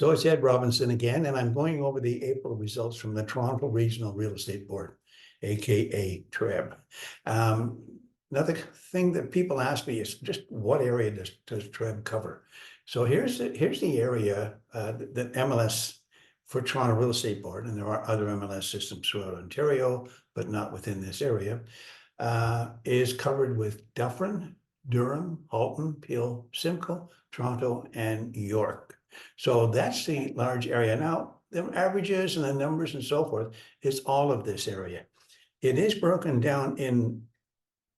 So it's Ed Robinson again, and I'm going over the April results from the Toronto Regional Real Estate Board, aka TREB. Another thing that people ask me is just what area does TREB cover? So here's the area that MLS for Toronto Real Estate Board, and there are other MLS systems throughout Ontario, but not within this area, is covered with Dufferin, Durham, Halton, Peel, Simcoe, Toronto, and York. So that's the large area. Now, the averages and the numbers and so forth is all of this area. It is broken down in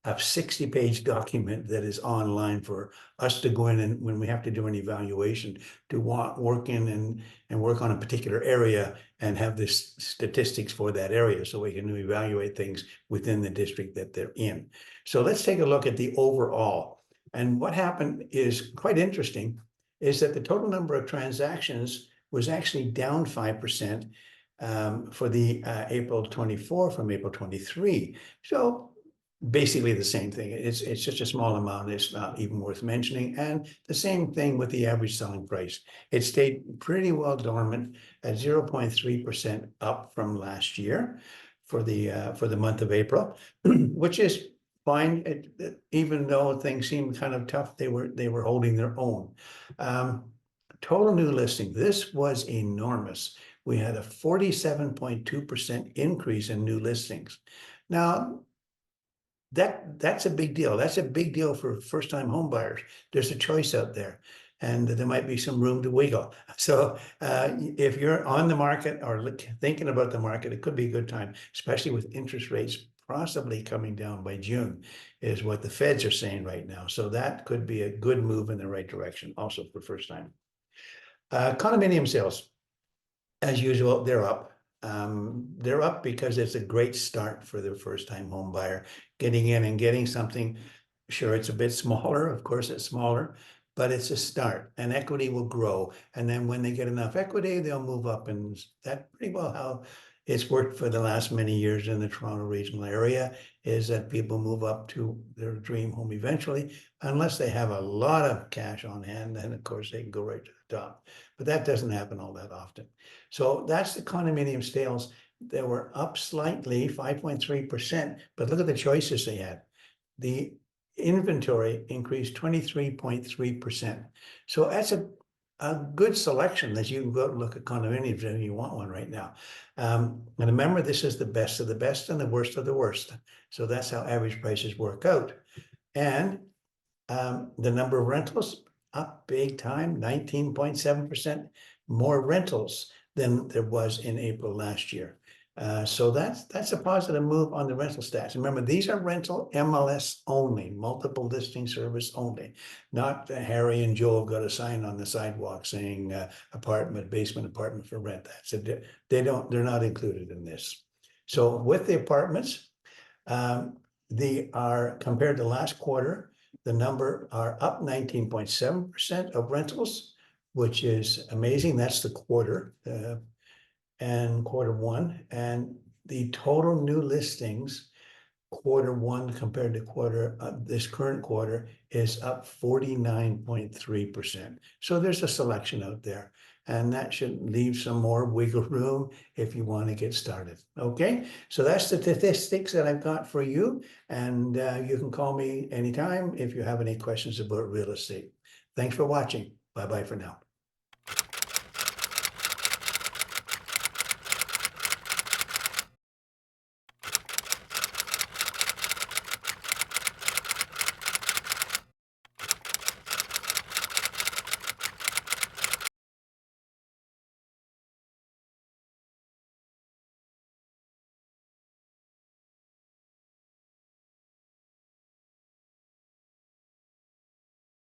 a 60-page document that is online for us to go in, and when we have to do an evaluation, to work in and work on a particular area and have the statistics for that area so we can evaluate things within the district that they're in. So let's take a look at the overall. And what happened is quite interesting, is that the total number of transactions was actually down 5% for the April 24 from April 23. So basically the same thing. It's just a small amount. It's not even worth mentioning. And the same thing with the average selling price. It stayed pretty well dormant at 0.3% up from last year for the month of April, which is fine. Even though things seemed kind of tough, they were holding their own. Total new listing. This was enormous. We had a 47.2% increase in new listings. Now, that's a big deal. That's a big deal for first-time home buyers. There's a choice out there, and there might be some room to wiggle. So if you're on the market or thinking about the market, it could be a good time, especially with interest rates possibly coming down by June, is what the feds are saying right now. So that could be a good move in the right direction also for first time. Condominium sales, as usual, they're up. They're up because it's a great start for the first-time home buyer getting in and getting something. Sure, it's a bit smaller. Of course, it's smaller, but it's a start, and equity will grow. And then when they get enough equity, they'll move up. And that's pretty well how it's worked for the last many years in the Toronto regional area, is that people move up to their dream home eventually, unless they have a lot of cash on hand. Then, of course, they can go right to the top. But that doesn't happen all that often. So that's the condominium sales. They were up slightly, 5.3%, but look at the choices they had. The inventory increased 23.3%. So that's a good selection that you can go look at condominiums if you want one right now. And remember, this is the best of the best and the worst of the worst. So that's how average prices work out. And the number of rentals up big time, 19.7% more rentals than there was in April last year. So that's a positive move on the rental stats. Remember, these are rental MLS only, multiple listing service only, not Harry and Joe have got a sign on the sidewalk saying apartment, basement apartment for rent. They're not included in this. So with the apartments, they are compared to last quarter, the number are up 19.7% of rentals, which is amazing. That's the quarter. And quarter one, and the total new listings quarter one compared to this current quarter is up 49.3%. So there's a selection out there, and that should leave some more wiggle room if you want to get started. Okay, so that's the statistics that I've got for you, and you can call me anytime if you have any questions about real estate. Thanks for watching. Bye-bye for now.